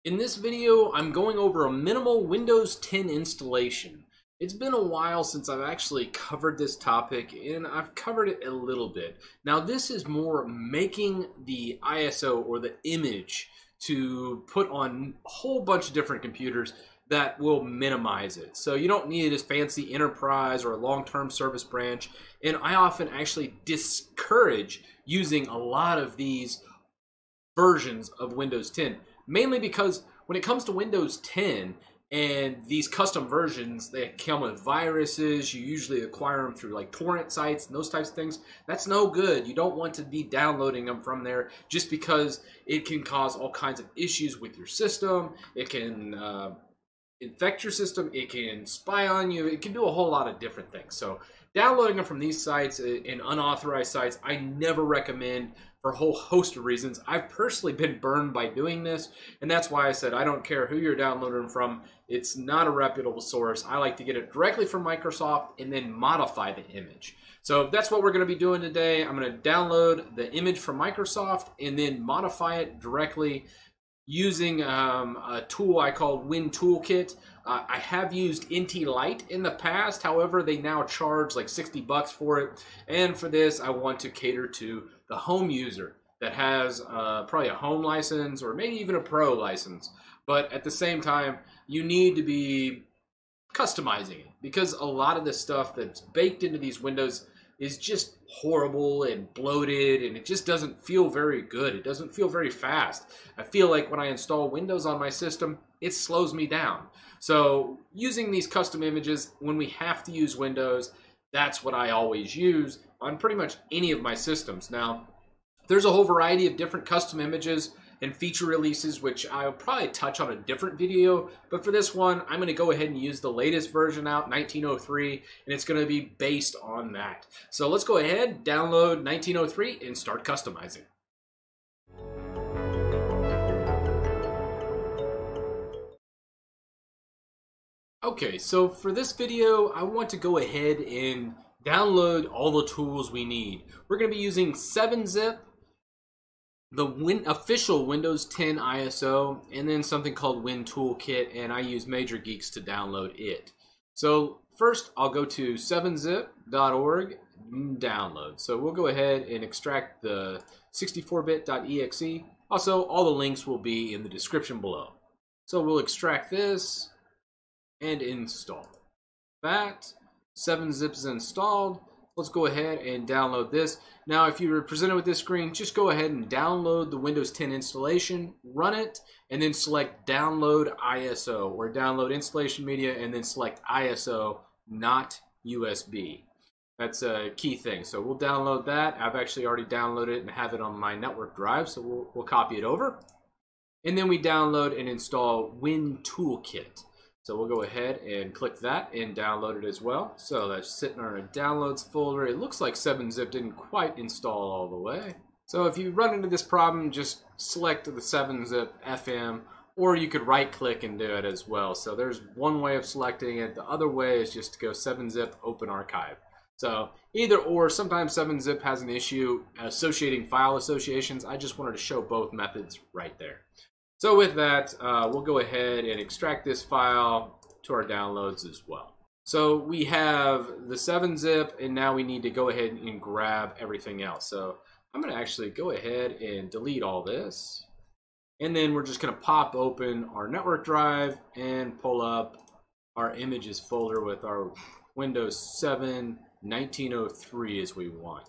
In this video, I'm going over a minimal Windows 10 installation. It's been a while since I've actually covered this topic, and I've covered it a little bit. Now, this is more making the ISO or the image to put on a whole bunch of different computers that will minimize it. So you don't need this fancy enterprise or a long-term service branch, and I often actually discourage using a lot of these versions of Windows 10. Mainly because when it comes to Windows 10 and these custom versions, they come with viruses. You usually acquire them through like torrent sites and those types of things. That's no good. You don't want to be downloading them from there just because it can cause all kinds of issues with your system. It can infect your system. It can spy on you. It can do a whole lot of different things. So downloading them from these sites and unauthorized sites, I never recommend for a whole host of reasons. I've personally been burned by doing this, and that's why I said I don't care who you're downloading from. It's not a reputable source. I like to get it directly from Microsoft and then modify the image. So that's what we're going to be doing today. I'm going to download the image from Microsoft and then modify it directly using a tool I call WinToolkit. I have used NT Lite in the past. However, they now charge like 60 bucks for it. And for this, I want to cater to the home user that has probably a home license or maybe even a pro license. But at the same time, you need to be customizing it because a lot of the stuff that's baked into these windows is just horrible and bloated, and it just doesn't feel very good. It doesn't feel very fast. I feel like when I install Windows on my system, it slows me down. So using these custom images, when we have to use Windows, that's what I always use on pretty much any of my systems. Now, there's a whole variety of different custom images and feature releases, which I'll probably touch on a different video. But for this one, I'm going to go ahead and use the latest version out, 1903, and it's going to be based on that. So let's go ahead, download 1903, and start customizing. Okay, so for this video, I want to go ahead and download all the tools we need. We're going to be using 7-zip, the official Windows 10 ISO, and then something called WinToolkit, and I use Major Geeks to download it. So first, I'll go to 7zip.org, download. So we'll go ahead and extract the 64bit.exe. Also, all the links will be in the description below. So we'll extract this and install. That 7-zip is installed. Let's go ahead and download this. Now, if you were presented with this screen, just go ahead and download the Windows 10 installation, run it, and then select Download ISO or Download Installation Media, and then select ISO, not USB. That's a key thing. So we'll download that. I've actually already downloaded it and have it on my network drive, so we'll copy it over. And then we download and install WinToolkit. So we'll go ahead and click that and download it as well. So that's sitting in our downloads folder. It looks like 7-zip didn't quite install all the way. So if you run into this problem, just select the 7-zip FM, or you could right click and do it as well. So there's one way of selecting it. The other way is just to go 7-zip open archive. So either or, sometimes 7-zip has an issue associating file associations. I just wanted to show both methods right there. So with that, we'll go ahead and extract this file to our downloads as well. So we have the 7-zip, and now we need to go ahead and grab everything else. So I'm going to actually go ahead and delete all this. And then we're just going to pop open our network drive and pull up our images folder with our Windows 7 1903 as we want.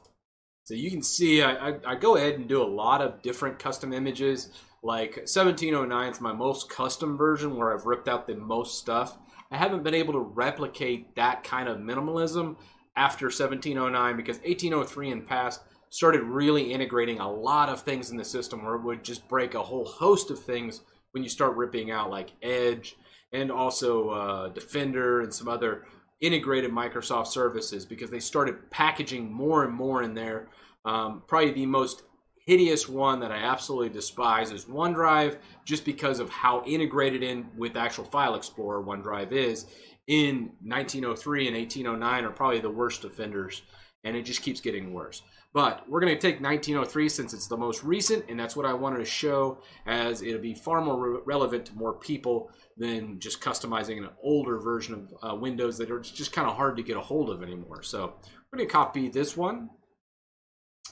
So you can see I go ahead and do a lot of different custom images. Like 1709 is my most custom version where I've ripped out the most stuff. I haven't been able to replicate that kind of minimalism after 1709 because 1803 and past started really integrating a lot of things in the system where it would just break a whole host of things when you start ripping out like Edge and also Defender and some other integrated Microsoft services because they started packaging more and more in there. Probably the most hideous one that I absolutely despise is OneDrive, just because of how integrated in with actual File Explorer OneDrive is. In 1903 and 1809 are probably the worst offenders, and it just keeps getting worse. But we're going to take 1903 since it's the most recent, and that's what I wanted to show, as it'll be far more relevant to more people than just customizing an older version of Windows that are just kind of hard to get a hold of anymore. So we're going to copy this one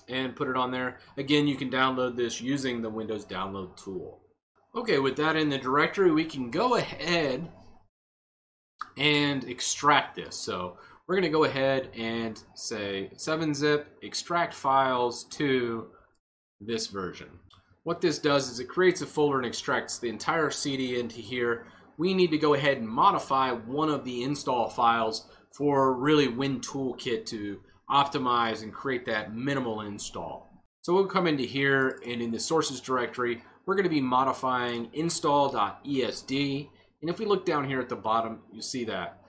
and put it on there. Again, you can download this using the Windows download tool. Okay, with that in the directory, we can go ahead and extract this. So we're going to go ahead and say 7-zip, extract files to this version. What this does is it creates a folder and extracts the entire CD into here. We need to go ahead and modify one of the install files for really WinToolkit to optimize and create that minimal install. So we'll come into here, and in the sources directory, we're going to be modifying install.ESD. And if we look down here at the bottom, you see that.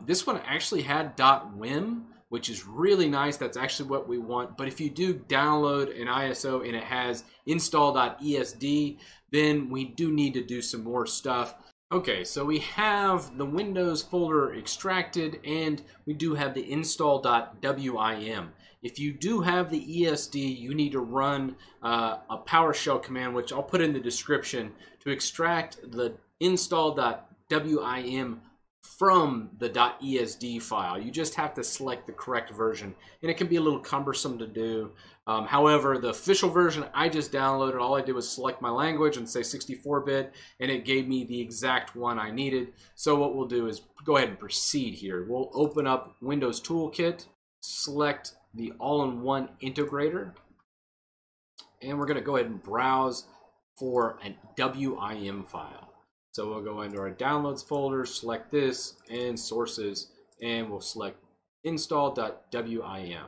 This one actually had .wim, which is really nice. That's actually what we want. But if you do download an ISO and it has install.ESD, then we do need to do some more stuff. Okay, so we have the Windows folder extracted, and we do have the install.wim. If you do have the ESD, you need to run a PowerShell command, which I'll put in the description, to extract the install.wim from the .esd file. You just have to select the correct version, and it can be a little cumbersome to do. However, the official version I just downloaded, all I did was select my language and say 64-bit, and it gave me the exact one I needed. So what we'll do is go ahead and proceed here. We'll open up Windows Toolkit, select the all-in-one integrator, and we're going to go ahead and browse for a WIM file. So we'll go into our downloads folder, select this, and sources, and we'll select install.wim.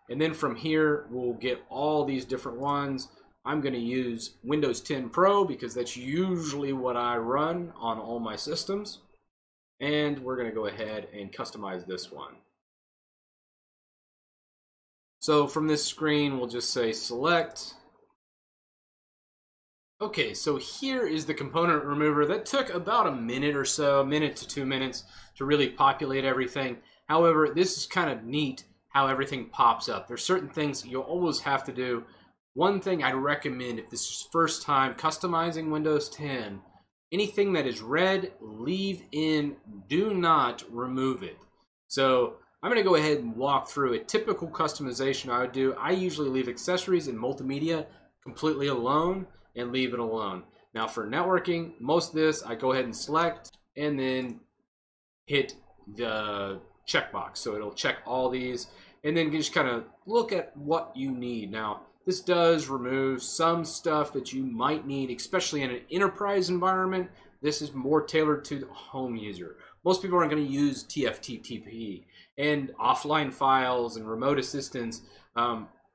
And then from here, we'll get all these different ones. I'm going to use Windows 10 Pro because that's usually what I run on all my systems. And we're going to go ahead and customize this one. So from this screen, we'll just say select. Okay, so here is the component remover. That took about a minute or so, a minute to 2 minutes to really populate everything. However, this is kind of neat how everything pops up. There's certain things you'll always have to do. One thing I'd recommend if this is first time customizing Windows 10, anything that is red, leave in, do not remove it. So I'm going to go ahead and walk through a typical customization I would do. I usually leave accessories and multimedia completely alone and leave it alone. Now for networking, most of this I go ahead and select and then hit the checkbox. So it'll check all these and then just kind of look at what you need. Now this does remove some stuff that you might need, especially in an enterprise environment. This is more tailored to the home user. Most people aren't going to use TFTP and offline files and remote assistance.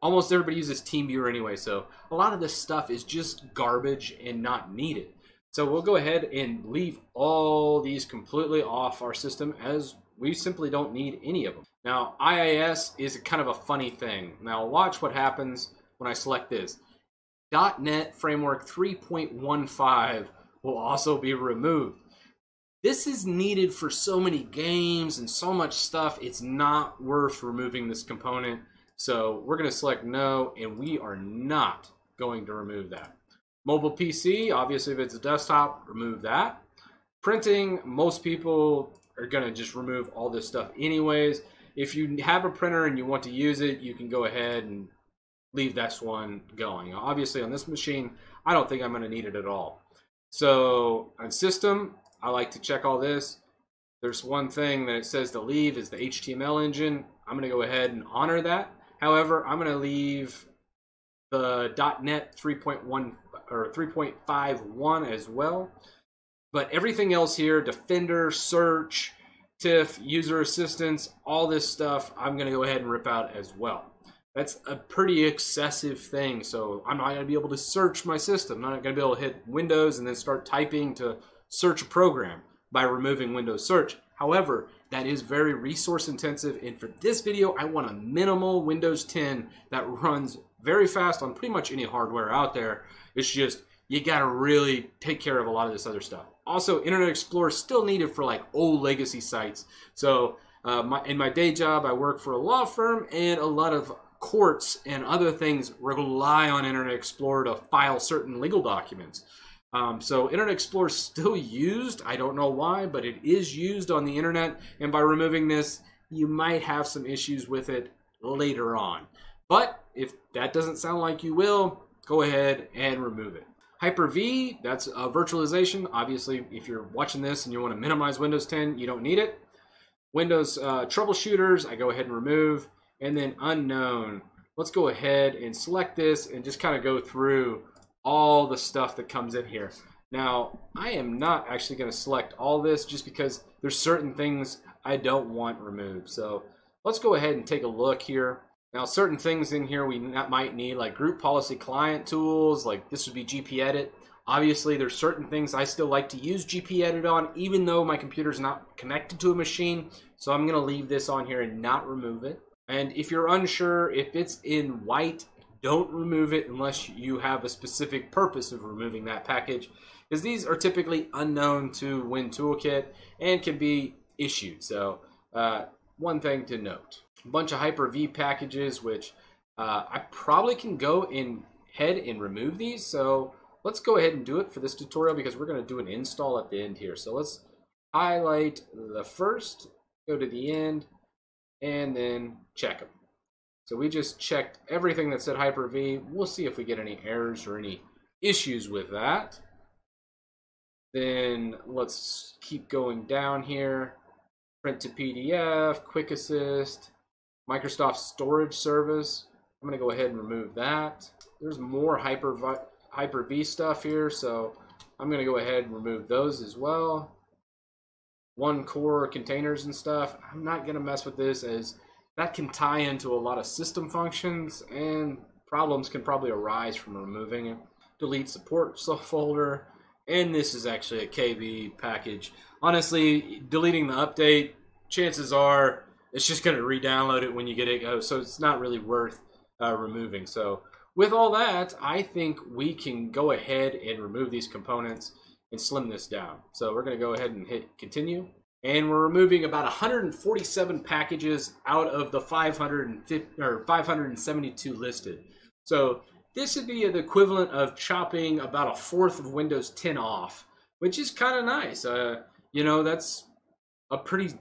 Almost everybody uses TeamViewer anyway, so a lot of this stuff is just garbage and not needed. So we'll go ahead and leave all these completely off our system, as we simply don't need any of them. Now, IIS is kind of a funny thing. Now watch what happens when I select this. .NET Framework 3.15 will also be removed. This is needed for so many games and so much stuff, it's not worth removing this component. So we're going to select no, and we are not going to remove that. Mobile PC, obviously if it's a desktop, remove that. Printing, most people are going to just remove all this stuff anyways. If you have a printer and you want to use it, you can go ahead and leave this one going. Obviously on this machine, I don't think I'm going to need it at all. So on system, I like to check all this. There's one thing that it says to leave is the HTML engine. I'm going to go ahead and honor that. However, I'm going to leave the .NET 3.1 or 3.51 as well. But everything else here, Defender, Search, TIFF, User Assistance, all this stuff, I'm going to go ahead and rip out as well. That's a pretty excessive thing, so I'm not going to be able to search my system. I'm not going to be able to hit Windows and then start typing to search a program by removing Windows Search. However, that is very resource intensive, and for this video, I want a minimal Windows 10 that runs very fast on pretty much any hardware out there. It's just, you gotta really take care of a lot of this other stuff. Also, Internet Explorer is still needed for like old legacy sites. So in my day job, I work for a law firm, and a lot of courts and other things rely on Internet Explorer to file certain legal documents. So Internet Explorer is still used. I don't know why, but it is used on the internet. And by removing this, you might have some issues with it later on. But if that doesn't sound like you will, go ahead and remove it. Hyper-V, that's a virtualization. Obviously, if you're watching this and you want to minimize Windows 10, you don't need it. Windows troubleshooters, I go ahead and remove. And then unknown, let's go ahead and select this and just kind of go through all the stuff that comes in here. Now, I am not actually going to select all this just because there's certain things I don't want removed. So let's go ahead and take a look here. Now, certain things in here we might need, like group policy client tools, like this would be GPedit. Obviously, there's certain things I still like to use GPedit on, even though my computer's not connected to a machine. So I'm going to leave this on here and not remove it. And if you're unsure if it's in white, don't remove it unless you have a specific purpose of removing that package, because these are typically unknown to WinToolkit and can be issued. So one thing to note, a bunch of Hyper-V packages, which I probably can go ahead and remove these. So let's go ahead and do it for this tutorial because we're going to do an install at the end here. So let's highlight the first, go to the end, and then check them. So we just checked everything that said Hyper-V. We'll see if we get any errors or any issues with that. Then let's keep going down here. Print to PDF, Quick Assist, Microsoft Storage Service. I'm going to go ahead and remove that. There's more Hyper-V stuff here, so I'm going to go ahead and remove those as well. One core containers and stuff. I'm not going to mess with this as that can tie into a lot of system functions and problems can probably arise from removing it. Delete support folder. And this is actually a KB package. Honestly, deleting the update, chances are it's just going to re-download it when you get it. So it's not really worth removing. So with all that, I think we can go ahead and remove these components and slim this down. So we're going to go ahead and hit continue. And we're removing about 147 packages out of the 572 listed. So this would be the equivalent of chopping about 1/4 of Windows 10 off, which is kind of nice. You know, that's a pretty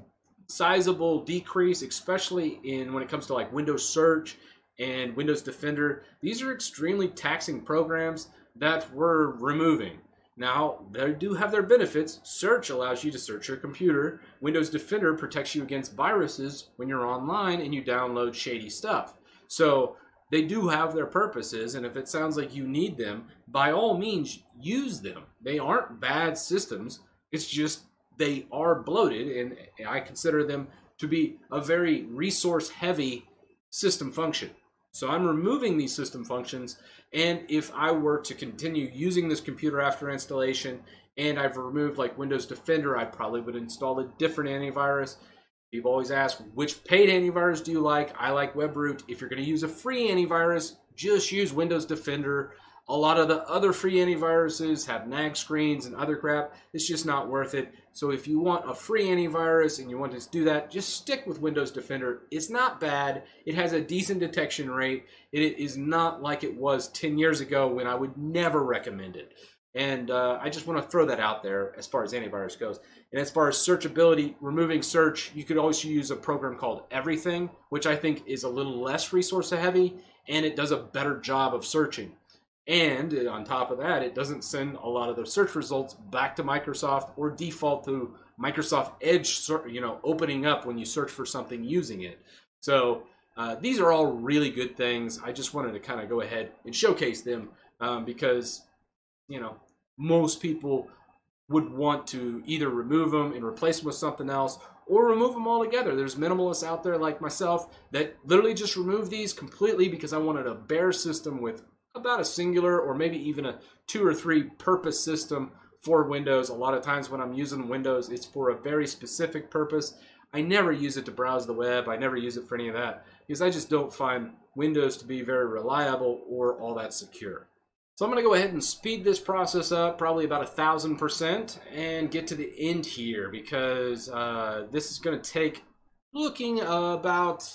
sizable decrease, especially when it comes to like Windows Search and Windows Defender. These are extremely taxing programs that we're removing. Now, they do have their benefits. Search allows you to search your computer. Windows Defender protects you against viruses when you're online and you download shady stuff. So they do have their purposes, and if it sounds like you need them, by all means, use them. They aren't bad systems. It's just they are bloated, and I consider them to be a very resource-heavy system function. So I'm removing these system functions, and if I were to continue using this computer after installation, and I've removed like Windows Defender, I probably would install a different antivirus. People always ask, which paid antivirus do you like? I like WebRoot. If you're going to use a free antivirus, just use Windows Defender. A lot of the other free antiviruses have nag screens and other crap. It's just not worth it. So if you want a free antivirus and you want to do that, just stick with Windows Defender. It's not bad. It has a decent detection rate. It is not like it was 10 years ago when I would never recommend it. And I just want to throw that out there as far as antivirus goes. And as far as searchability, removing search, you could also use a program called Everything, which I think is a little less resource heavy, and it does a better job of searching. And on top of that, it doesn't send a lot of the search results back to Microsoft or default to Microsoft Edge, opening up when you search for something using it. So these are all really good things. I just wanted to kind of go ahead and showcase them because, most people would want to either remove them and replace them with something else or remove them altogether. There's minimalists out there like myself that literally just remove these completely because I wanted a bare system with about a singular or maybe even a 2 or 3 purpose system for Windows. A lot of times when I'm using Windows, it's for a very specific purpose. I never use it to browse the web. I never use it for any of that because I just don't find Windows to be very reliable or all that secure. So I'm going to go ahead and speed this process up probably about 1,000% and get to the end here because this is going to take looking about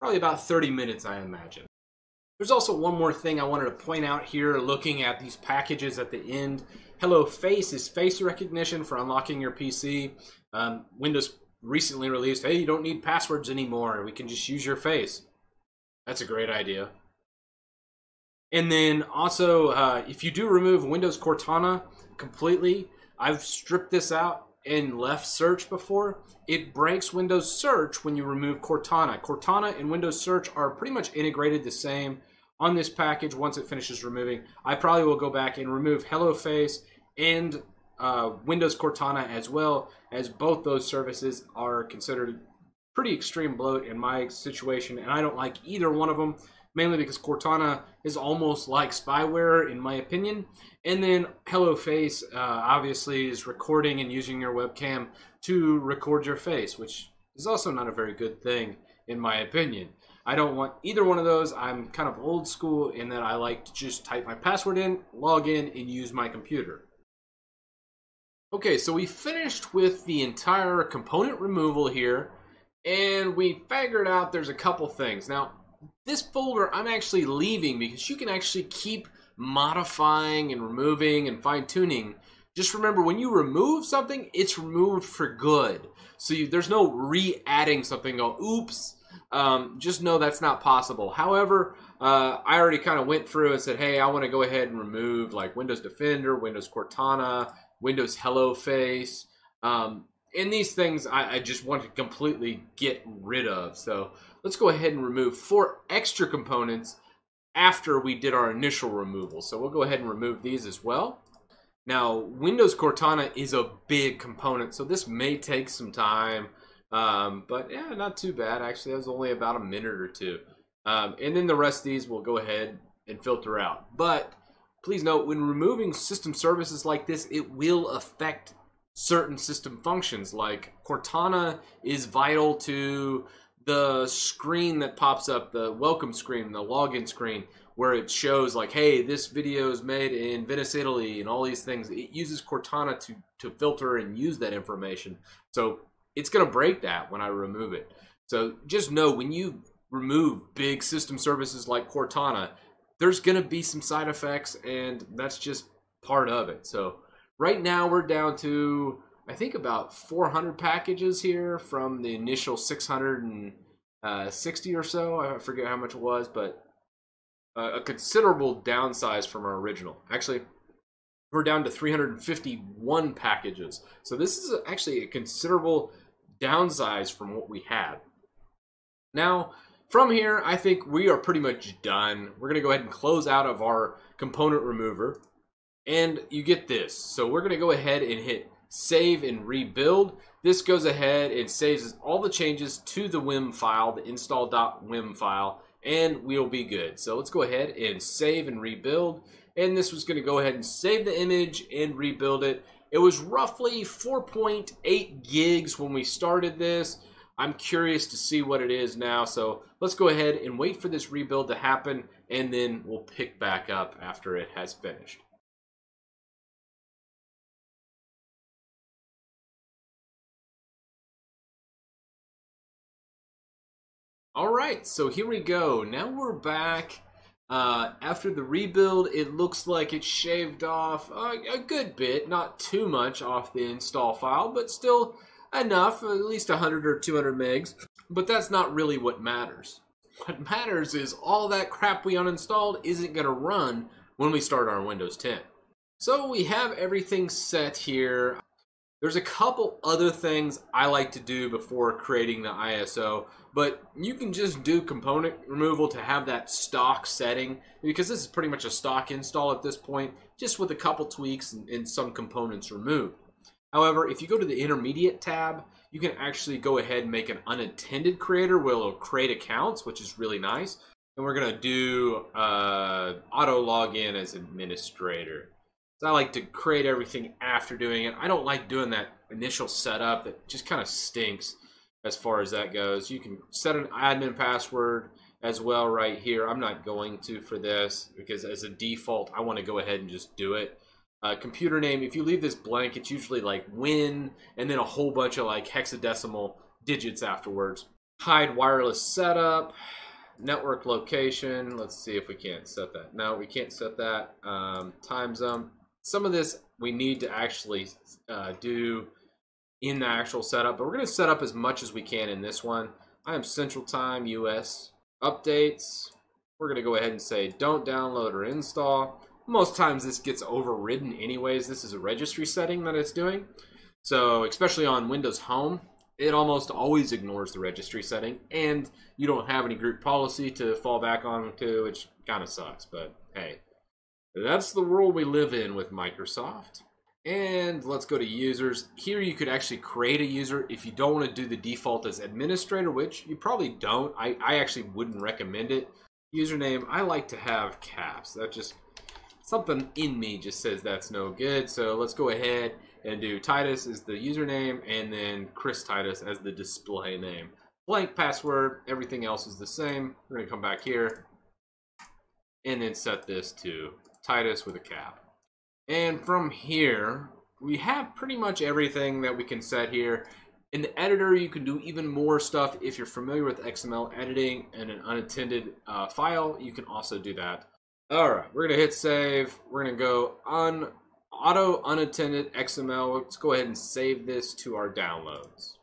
probably about 30 minutes, I imagine. There's also one more thing I wanted to point out here, looking at these packages at the end. Hello Face is face recognition for unlocking your PC. Windows recently released, hey, you don't need passwords anymore. We can just use your face. That's a great idea. And then also, if you do remove Windows Cortana completely, I've stripped this out and left search before. It breaks Windows search when you remove Cortana. Cortana and Windows search are pretty much integrated the same on this package once it finishes removing. I probably will go back and remove Hello Face and Windows Cortana, as well, as both those services are considered pretty extreme bloat in my situation, and I don't like either one of them, mainly because Cortana is almost like spyware in my opinion. And then Hello Face obviously is recording and using your webcam to record your face, which is also not a very good thing in my opinion. I don't want either one of those. I'm kind of old school in that I like to just type my password in, log in, and use my computer. Okay, so we finished with the entire component removal here, and we figured out there's a couple things. Now, this folder I'm actually leaving because you can actually keep modifying and removing and fine-tuning. Just remember, when you remove something, it's removed for good. So there's no re-adding something, go, oops. Just know that's not possible. However, I already kind of went through and said, hey, I want to go ahead and remove like Windows Defender, Windows Cortana, Windows Hello Face. And these things I just want to completely get rid of. So let's go ahead and remove 4 extra components after we did our initial removal. So we'll go ahead and remove these as well. Now, Windows Cortana is a big component, so this may take some time. But yeah, not too bad. Actually, that was only about a minute or two. And then the rest of these we'll go ahead and filter out. But please note, when removing system services like this, it will affect certain system functions. Like Cortana is vital to the screen that pops up, the welcome screen, the login screen, where it shows like, hey, this video is made in Venice, Italy, and all these things. It uses Cortana to filter and use that information. So it's going to break that when I remove it. So just know, when you remove big system services like Cortana, there's going to be some side effects, and that's just part of it. So right now we're down to, I think, about 400 packages here from the initial 660 or so. I forget how much it was, but a considerable downsize from our original. Actually, we're down to 351 packages. So this is actually a considerable downsize from what we had. Now, from here, I think we are pretty much done. We're going to go ahead and close out of our component remover. And you get this. So we're going to go ahead and hit save and rebuild. This goes ahead and saves all the changes to the WIM file, the install.wim file, and we'll be good. So let's go ahead and save and rebuild. And this was going to go ahead and save the image and rebuild it. It was roughly 4.8 gigs when we started this. I'm curious to see what it is now. So let's go ahead and wait for this rebuild to happen, and then we'll pick back up after it has finished. All right, so here we go. Now we're back. After the rebuild, it looks like it shaved off a good bit, not too much off the install file, but still enough, at least 100 or 200 megs. But that's not really what matters. What matters is all that crap we uninstalled isn't going to run when we start our Windows 10. So we have everything set here. There's a couple other things I like to do before creating the ISO, but you can just do component removal to have that stock setting, because this is pretty much a stock install at this point, just with a couple tweaks and some components removed. However, if you go to the intermediate tab, you can actually go ahead and make an unattended creator where it'll create accounts, which is really nice. And we're going to do auto login as administrator. So I like to create everything after doing it. I don't like doing that initial setup. That just kind of stinks as far as that goes. You can set an admin password as well right here. I'm not going to for this because as a default, I want to go ahead and just do it. Computer name, if you leave this blank, it's usually like win and then a whole bunch of like hexadecimal digits afterwards. hide wireless setup, network location. Let's see if we can't set that. No, we can't set that. Time zone. Some of this we need to actually do in the actual setup, but we're going to set up as much as we can in this one. I am Central Time US updates. We're going to go ahead and say don't download or install. Most times this gets overridden anyways. This is a registry setting that it's doing. So especially on Windows Home, it almost always ignores the registry setting, and you don't have any group policy to fall back on to, which kind of sucks, but hey, that's the world we live in with Microsoft. And let's go to users. Here you could actually create a user if you don't want to do the default as administrator, which you probably don't. I actually wouldn't recommend it. Username, I like to have caps. That just, something in me just says that's no good. So let's go ahead and do Titus as the username and then Chris Titus as the display name. Blank password, everything else is the same. We're going to come back here and then set this to Titus with a cap. And from here, we have pretty much everything that we can set here. In the editor, you can do even more stuff. If you're familiar with XML editing and an unattended file, you can also do that. All right, we're gonna hit save. We're gonna go on Autounattend.xml. Let's go ahead and save this to our downloads.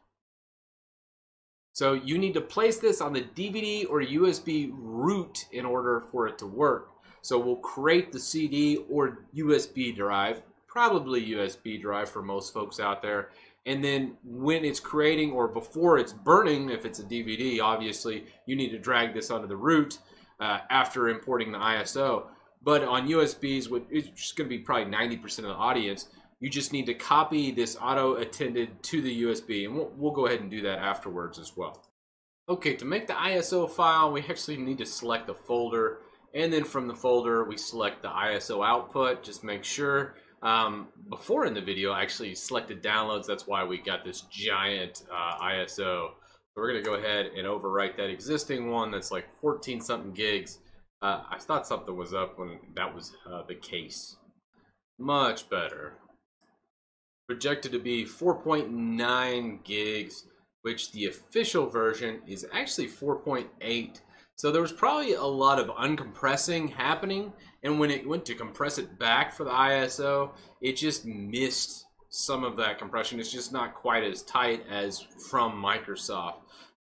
So you need to place this on the DVD or USB root in order for it to work. So we'll create the CD or USB drive, probably USB drive for most folks out there. And then when it's creating or before it's burning, if it's a DVD, obviously, you need to drag this onto the root after importing the ISO. But on USBs, it's just going to be probably 90% of the audience, you just need to copy this auto-attended to the USB. And we'll go ahead and do that afterwards as well. Okay, to make the ISO file, we actually need to select the folder. And then from the folder, we select the ISO output. Just make sure. Before in the video, I actually selected downloads. That's why we got this giant ISO. So we're going to go ahead and overwrite that existing one that's like 14 something gigs. I thought something was up when that was the case. Much better. Projected to be 4.9 gigs, which the official version is actually 4.8. So there was probably a lot of uncompressing happening, and when it went to compress it back for the ISO, it just missed some of that compression. It's just not quite as tight as from Microsoft.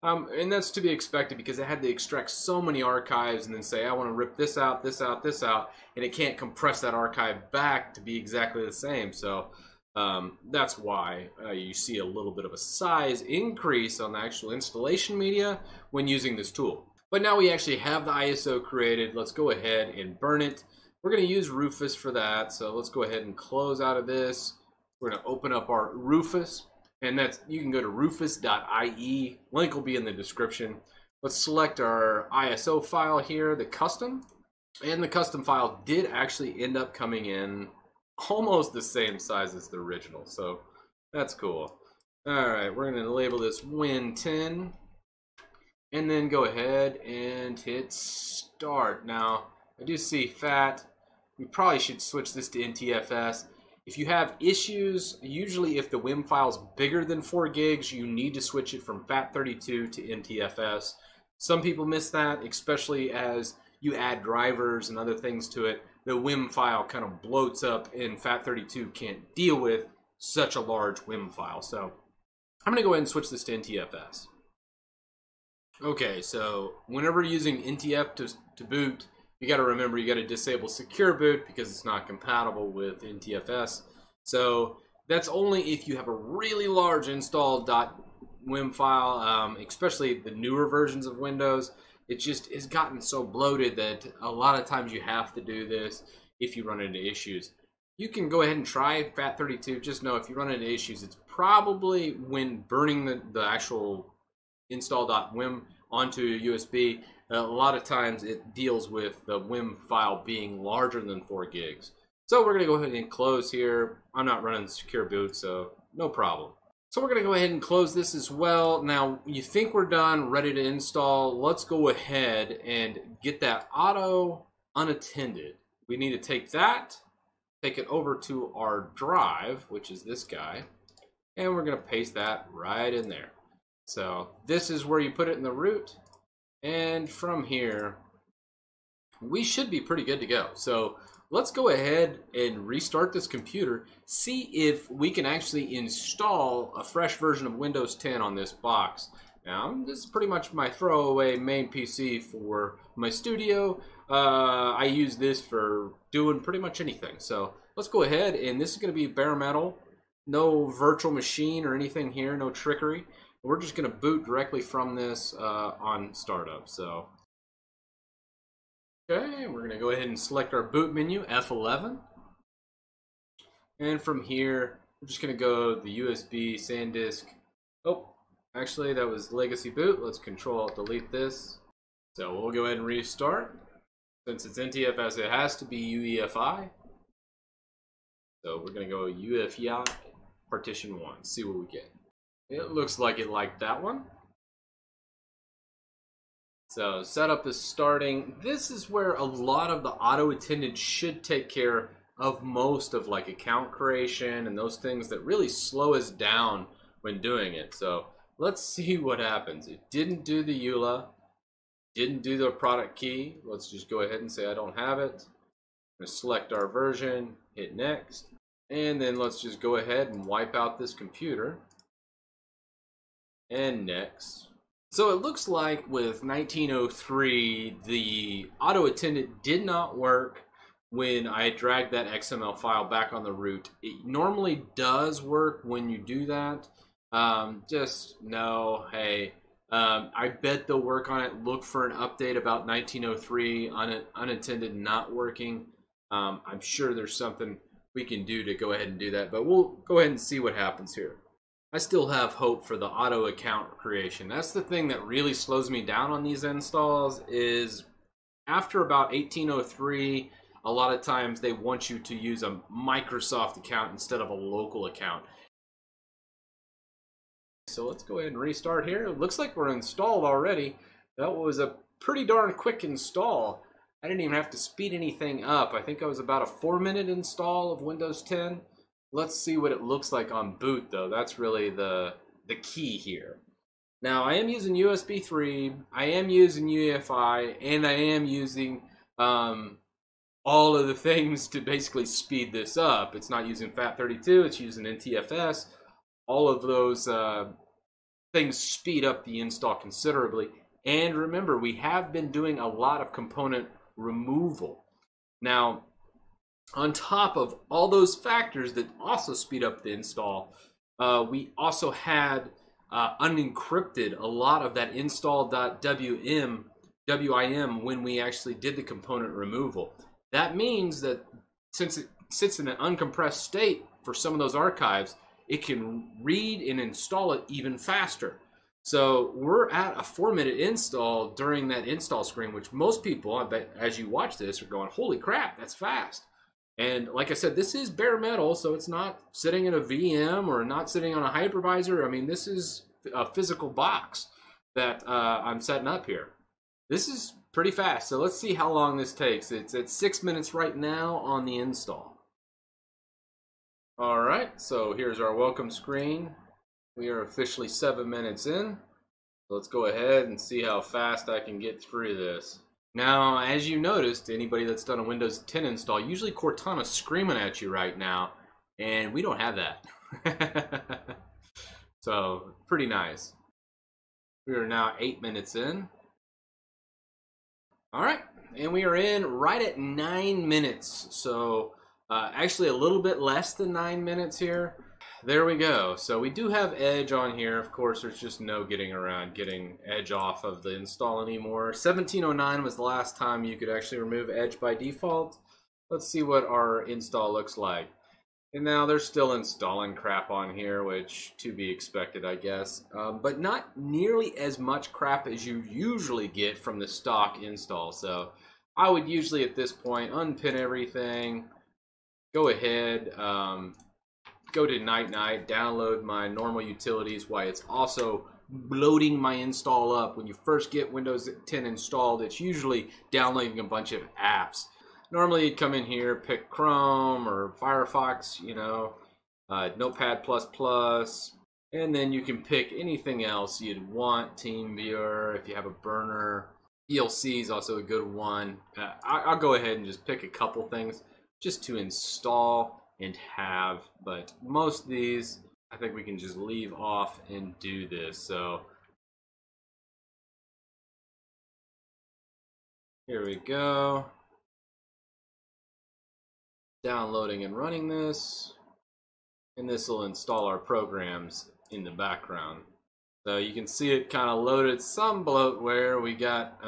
And that's to be expected because it had to extract so many archives and then say, I want to rip this out, this out, this out, and it can't compress that archive back to be exactly the same. So that's why you see a little bit of a size increase on the actual installation media when using this tool. But now we actually have the ISO created. Let's go ahead and burn it. We're going to use Rufus for that. So let's go ahead and close out of this. We're going to open up our Rufus. And that's, you can go to rufus.ie. Link will be in the description. Let's select our ISO file here, the custom. And the custom file did actually end up coming in almost the same size as the original. So that's cool. All right, we're going to label this Win10. And then go ahead and hit start. Now, I do see FAT. We probably should switch this to NTFS. If you have issues, usually if the WIM file is bigger than 4 gigs, you need to switch it from FAT32 to NTFS. Some people miss that, especially as you add drivers and other things to it. The WIM file kind of bloats up and FAT32 can't deal with such a large WIM file. So I'm going to go ahead and switch this to NTFS. Okay, so whenever using NTF to boot, you got to remember you got to disable secure boot because it's not compatible with NTFS. So that's only if you have a really large install.wim file, especially the newer versions of Windows. It just has gotten so bloated that a lot of times you have to do this if you run into issues. You can go ahead and try FAT32. Just know if you run into issues, it's probably when burning the actual install.wim onto USB. A lot of times it deals with the WIM file being larger than 4 gigs. So we're going to go ahead and close here. I'm not running secure boot, so no problem. So we're going to go ahead and close this as well. Now, you think we're done, ready to install. Let's go ahead and get that auto unattended. We need to take that, take it over to our drive, which is this guy, and we're going to paste that right in there. So this is where you put it in the root, and from here we should be pretty good to go. So let's go ahead and restart this computer, see if we can actually install a fresh version of Windows 10 on this box. Now, this is pretty much my throwaway main PC for my studio. I use this for doing pretty much anything. So let's go ahead, and this is going to be bare metal. No virtual machine or anything here, no trickery. We're just going to boot directly from this on startup. So, okay, we're going to go ahead and select our boot menu, F11. And from here, we're just going to go the USB SanDisk. Oh, actually, that was legacy boot. Let's Control-Alt-Delete this. So we'll go ahead and restart. Since it's NTFS, it has to be UEFI. So we're going to go UEFI partition 1, see what we get. It looks like it liked that one. So setup is starting. This is where a lot of the auto-attended should take care of most of like account creation and those things that really slow us down when doing it. So let's see what happens. It didn't do the EULA, didn't do the product key. Let's just go ahead and say I don't have it. I'm going to select our version, hit next, and then let's just go ahead and wipe out this computer. And next. So it looks like with 1903, the auto-attendant did not work when I dragged that XML file back on the root. It normally does work when you do that. Just know, hey, I bet they'll work on it. Look for an update about 1903 unattended not working. I'm sure there's something we can do to go ahead and do that, but we'll go ahead and see what happens here. I still have hope for the auto account creation. That's the thing that really slows me down on these installs is after about 1803, a lot of times they want you to use a Microsoft account instead of a local account. So let's go ahead and restart here. It looks like we're installed already. That was a pretty darn quick install. I didn't even have to speed anything up. I think I was about a 4-minute install of Windows 10. Let's see what it looks like on boot, though. That's really the key here. Now, I am using USB 3, I am using UEFI, and I am using all of the things to basically speed this up. It's not using FAT32, it's using NTFS. All of those things speed up the install considerably. And remember, we have been doing a lot of component removal. Now, on top of all those factors that also speed up the install, we also had unencrypted a lot of that install.wim when we actually did the component removal. That means that since it sits in an uncompressed state for some of those archives, it can read and install it even faster. So we're at a 4-minute install during that install screen, which most people, I bet, as you watch this, are going, holy crap, that's fast. And like I said, this is bare metal, so it's not sitting in a VM or not sitting on a hypervisor. I mean, this is a physical box that I'm setting up here. This is pretty fast, so let's see how long this takes. It's at 6 minutes right now on the install. All right, so here's our welcome screen. We are officially 7 minutes in. Let's go ahead and see how fast I can get through this. Now, as you noticed, anybody that's done a Windows 10 install, usually Cortana's screaming at you right now, and we don't have that. So, pretty nice. We are now 8 minutes in. All right, and we are in right at 9 minutes. So, actually a little bit less than 9 minutes here. There we go. So we do have Edge on here. Of course, there's just no getting around getting Edge off of the install anymore. 1709 was the last time you could actually remove Edge by default. Let's see what our install looks like. And now they're still installing crap on here, which to be expected, I guess. But not nearly as much crap as you usually get from the stock install. So I would usually at this point unpin everything, go ahead, go to Night, download my normal utilities while it's also loading my install up. When you first get Windows 10 installed, it's usually downloading a bunch of apps. Normally you'd come in here, pick Chrome or Firefox, you know, Notepad++, And then you can pick anything else you'd want. TeamViewer, if you have a burner. ELC is also a good one. I'll go ahead and just pick a couple things just to install and have. But most of these, I think we can just leave off and do this. So here we go. Downloading and running this. And this will install our programs in the background. So you can see it kind of loaded some bloatware. We got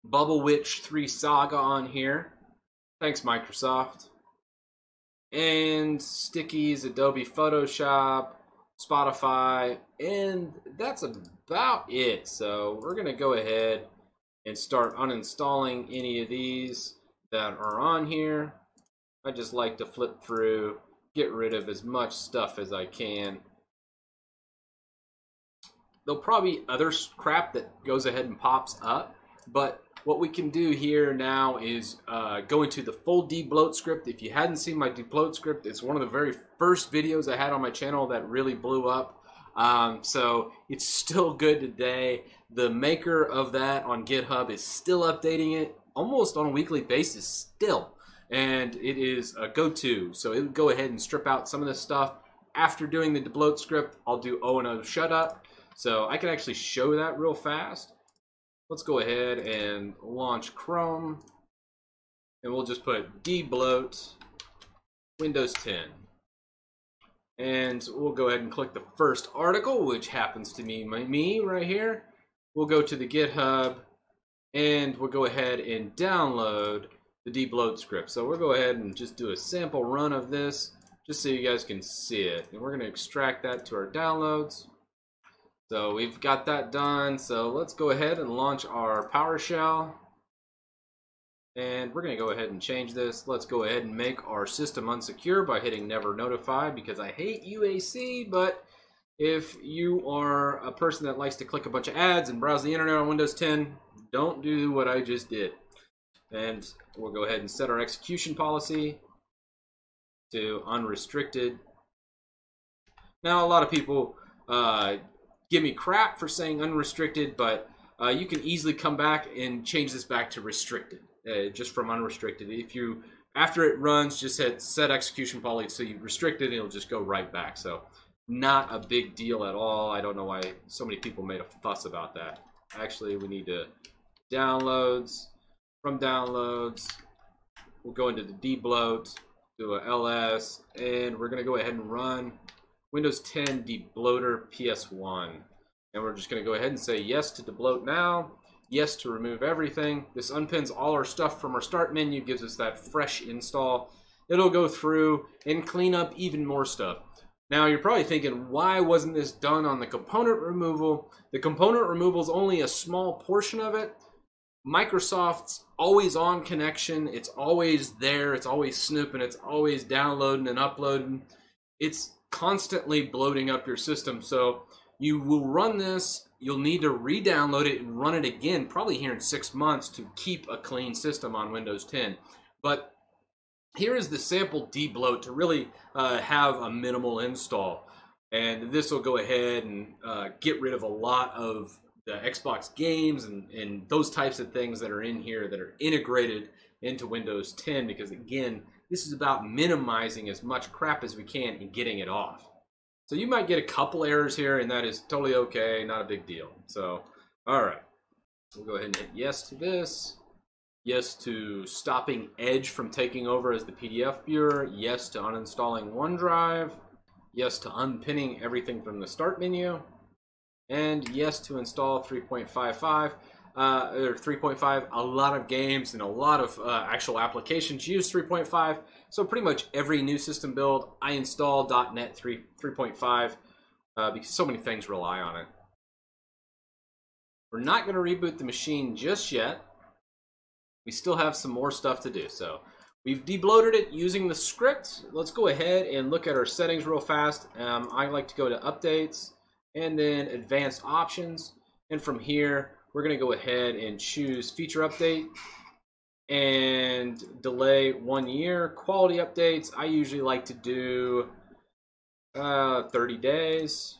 Bubble Witch 3 Saga on here. Thanks, Microsoft. And stickies, Adobe Photoshop, Spotify, and that's about it. So we're going to go ahead and start uninstalling any of these that are on here. I just like to flip through, get rid of as much stuff as I can. There'll probably be other crap that goes ahead and pops up, but what we can do here now is go into the full debloat script. If you hadn't seen my debloat script, it's one of the very first videos I had on my channel that really blew up. So it's still good today. The maker of that on GitHub is still updating it almost on a weekly basis still. And it is a go-to. So it would go ahead and strip out some of this stuff. After doing the debloat script, I'll do O&O ShutUp. So I can actually show that real fast. Let's go ahead and launch Chrome. And we'll just put debloat Windows 10. And we'll go ahead and click the first article, which happens to be me right here. We'll go to the GitHub. And we'll go ahead and download the debloat script. So we'll go ahead and just do a sample run of this just so you guys can see it. And we're going to extract that to our downloads. So we've got that done. So let's go ahead and launch our PowerShell. And we're going to go ahead and change this. Let's go ahead and make our system unsecure by hitting never notify because I hate UAC, but if you are a person that likes to click a bunch of ads and browse the internet on Windows 10, don't do what I just did. And we'll go ahead and set our execution policy to unrestricted. Now, a lot of people give me crap for saying unrestricted, but you can easily come back and change this back to restricted, just from unrestricted. If you, after it runs, just hit set execution policy, so you restrict it, and it'll just go right back. So not a big deal at all. I don't know why so many people made a fuss about that. Actually, we need to downloads. From downloads, we'll go into the debloat, do a ls, and we're going to go ahead and run Windows 10 debloater ps1. And we're just going to go ahead and say yes to debloat now, yes to remove everything. This unpins all our stuff from our start menu, gives us that fresh install. It'll go through and clean up even more stuff. Now you're probably thinking, why wasn't this done on the component removal? The component removal is only a small portion of it. Microsoft's always on connection. It's always there. It's always snooping. It's always downloading and uploading. It's constantly bloating up your system. So you will run this. You'll need to re-download it and run it again, probably here in 6 months, to keep a clean system on Windows 10. But here is the sample debloat to really have a minimal install. And this will go ahead and get rid of a lot of the Xbox games and those types of things that are in here that are integrated into Windows 10, because again, this is about minimizing as much crap as we can and getting it off. So you might get a couple errors here, and that is totally okay, not a big deal. So, all right, we'll go ahead and hit yes to this. Yes to stopping Edge from taking over as the PDF viewer. Yes to uninstalling OneDrive. Yes to unpinning everything from the start menu. And yes to install 3.55 or 3.5. A lot of games and a lot of actual applications use 3.5. So pretty much every new system build, I install .NET 3.5 because so many things rely on it. We're not going to reboot the machine just yet. We still have some more stuff to do. So we've debloated it using the script. Let's go ahead and look at our settings real fast. I like to go to updates and then advanced options. And from here, we're going to go ahead and choose feature update and delay 1 year. Quality updates, I usually like to do 30 days.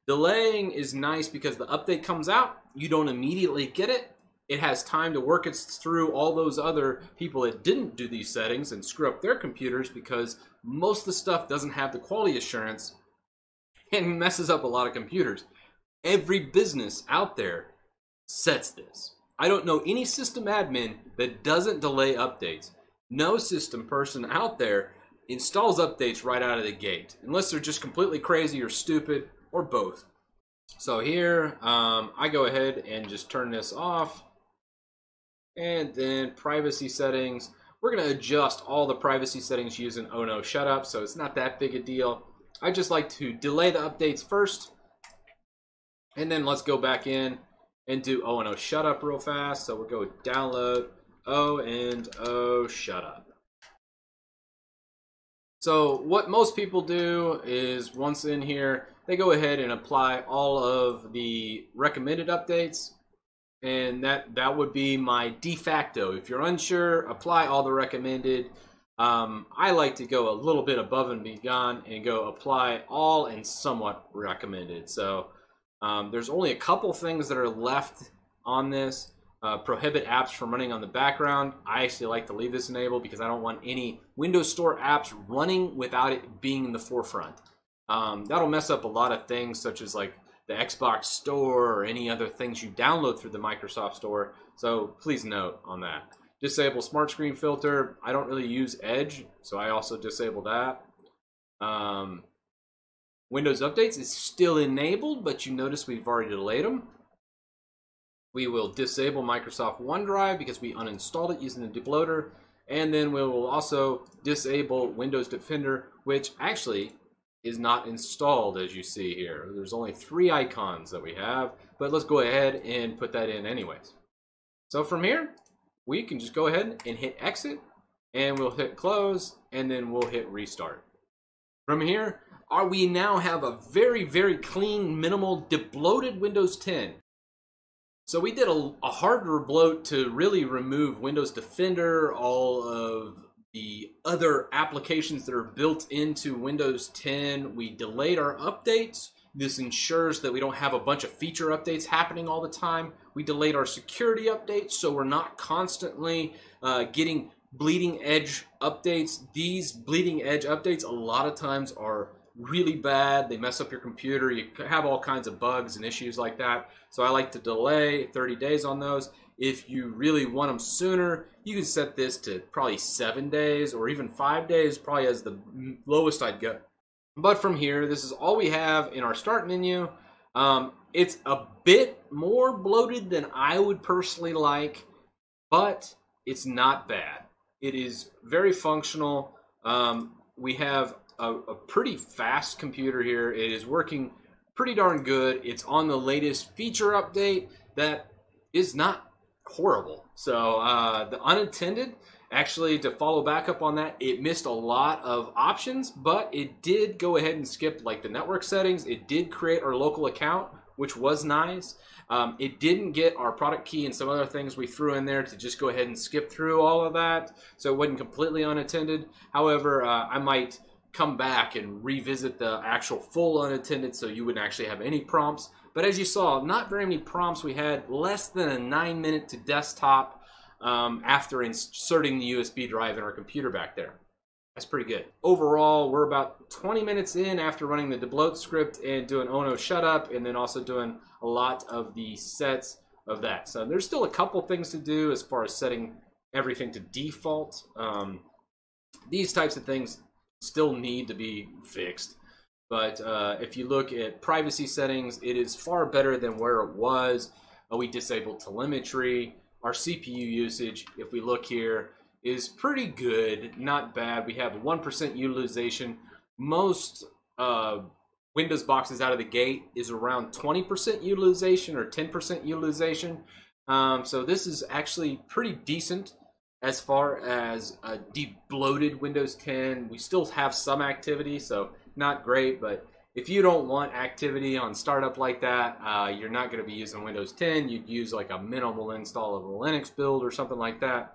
Delaying is nice because the update comes out, you don't immediately get it. It has time to work its through all those other people that didn't do these settings and screw up their computers, because most of the stuff doesn't have the quality assurance and messes up a lot of computers. Every business out there sets this. I don't know any system admin that doesn't delay updates. No system person out there installs updates right out of the gate, unless they're just completely crazy or stupid, or both. So here, I go ahead and just turn this off. And then privacy settings. We're going to adjust all the privacy settings using O&O ShutUp, so it's not that big a deal. I just like to delay the updates first. And then let's go back in and do O&O ShutUp real fast. So we'll go download O&O ShutUp. So what most people do is, once in here, they go ahead and apply all of the recommended updates. And that would be my de facto. If you're unsure, apply all the recommended. I like to go a little bit above and beyond and go apply all and somewhat recommended. So there's only a couple things that are left on this. Prohibit apps from running on the background. I actually like to leave this enabled because I don't want any Windows Store apps running without it being in the forefront. That'll mess up a lot of things, such as like the Xbox Store or any other things you download through the Microsoft Store. So please note on that. Disable Smart Screen Filter. I don't really use Edge, so I also disable that. Windows Updates is still enabled, but you notice we've already delayed them. We will disable Microsoft OneDrive because we uninstalled it using the Debloater. And then we will also disable Windows Defender, which actually is not installed, as you see here. There's only 3 icons that we have, but let's go ahead and put that in anyways. So from here, we can just go ahead and hit exit, and we'll hit close, and then we'll hit restart. From here, we now have a very, very clean, minimal, debloated Windows 10. So we did a hard rebloat to really remove Windows Defender, all of the other applications that are built into Windows 10. We delayed our updates. This ensures that we don't have a bunch of feature updates happening all the time. We delayed our security updates, so we're not constantly getting bleeding edge updates. These bleeding edge updates a lot of times are really bad. They mess up your computer. You have all kinds of bugs and issues like that. So I like to delay 30 days on those. If you really want them sooner, you can set this to probably 7 days or even 5 days, probably as the lowest I'd go. But from here, this is all we have in our start menu. It's a bit more bloated than I would personally like, but it's not bad. It is very functional. We have a pretty fast computer here. It is working pretty darn good. It's on the latest feature update that is not horrible. So the unattended, actually, to follow back up on that, it missed a lot of options, but it did go ahead and skip like the network settings. It did create our local account, which was nice. It didn't get our product key and some other things we threw in there to just go ahead and skip through all of that, so it wasn't completely unattended. However, I might come back and revisit the actual full unattended so you wouldn't actually have any prompts. But as you saw, not very many prompts. We had less than a 9-minute to desktop after inserting the USB drive in our computer back there. That's pretty good. Overall, we're about 20 minutes in after running the debloat script and doing O&O ShutUp, and then also doing a lot of the sets of that. So there's still a couple things to do as far as setting everything to default. These types of things still need to be fixed. But if you look at privacy settings, it is far better than where it was. We disabled telemetry. Our CPU usage, if we look here, is pretty good, not bad. We have 1% utilization. Most Windows boxes out of the gate is around 20% utilization or 10% utilization. So this is actually pretty decent as far as a debloated Windows 10. We still have some activity, so not great, but if you don't want activity on startup like that, you're not going to be using Windows 10. You'd use like a minimal install of a Linux build or something like that.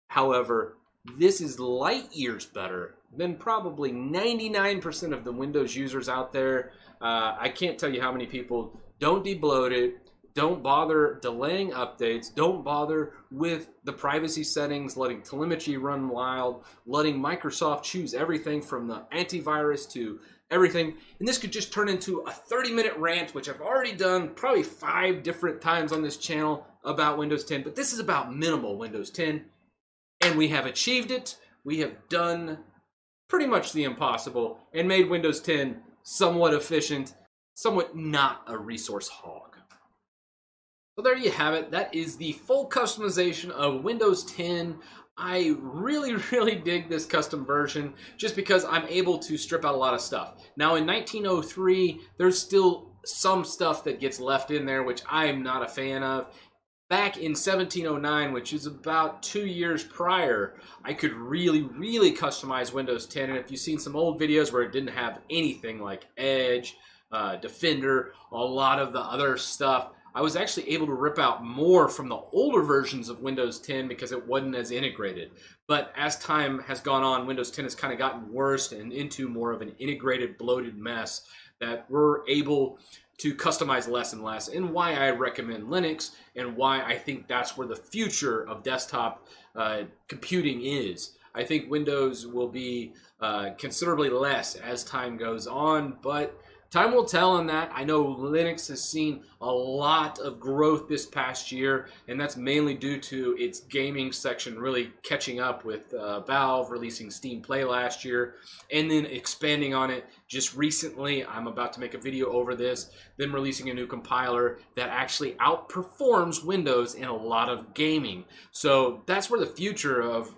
However, this is light years better than probably 99% of the Windows users out there. I can't tell you how many people don't debloat it, don't bother delaying updates, don't bother with the privacy settings, letting telemetry run wild, letting Microsoft choose everything from the antivirus to everything. And this could just turn into a 30-minute rant, which I've already done probably 5 different times on this channel about Windows 10. But this is about minimal Windows 10. And we have achieved it. We have done pretty much the impossible and made Windows 10 somewhat efficient, somewhat not a resource hog. So there you have it. That is the full customization of Windows 10. I really dig this custom version just because I'm able to strip out a lot of stuff. Now in 1903, there's still some stuff that gets left in there, which I'm not a fan of. Back in 1709, which is about 2 years prior, I could really customize Windows 10. And if you've seen some old videos where it didn't have anything like Edge, Defender, a lot of the other stuff, I was actually able to rip out more from the older versions of Windows 10 because it wasn't as integrated. But as time has gone on, Windows 10 has kind of gotten worse and into more of an integrated, bloated mess that we're able to customize less and less, and why I recommend Linux and why I think that's where the future of desktop computing is. I think Windows will be considerably less as time goes on, but time will tell on that. I know Linux has seen a lot of growth this past year, and that's mainly due to its gaming section really catching up with Valve releasing Steam Play last year, and then expanding on it just recently. I'm about to make a video over this, then releasing a new compiler that actually outperforms Windows in a lot of gaming. So that's where the future of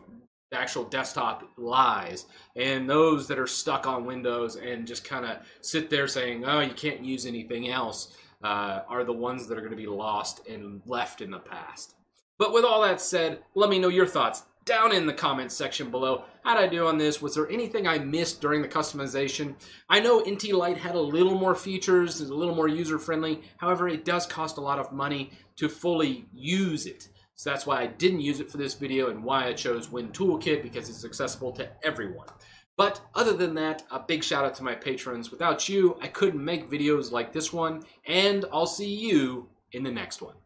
the actual desktop lies, and those that are stuck on Windows and just kind of sit there saying, oh, you can't use anything else, are the ones that are going to be lost and left in the past. But with all that said, let me know your thoughts down in the comments section below. How'd I do on this? Was there anything I missed during the customization? I know NT Lite had a little more features, is a little more user-friendly. However, it does cost a lot of money to fully use it. So that's why I didn't use it for this video and why I chose Win Toolkit, because it's accessible to everyone. But other than that, a big shout out to my patrons. Without you, I couldn't make videos like this one, and I'll see you in the next one.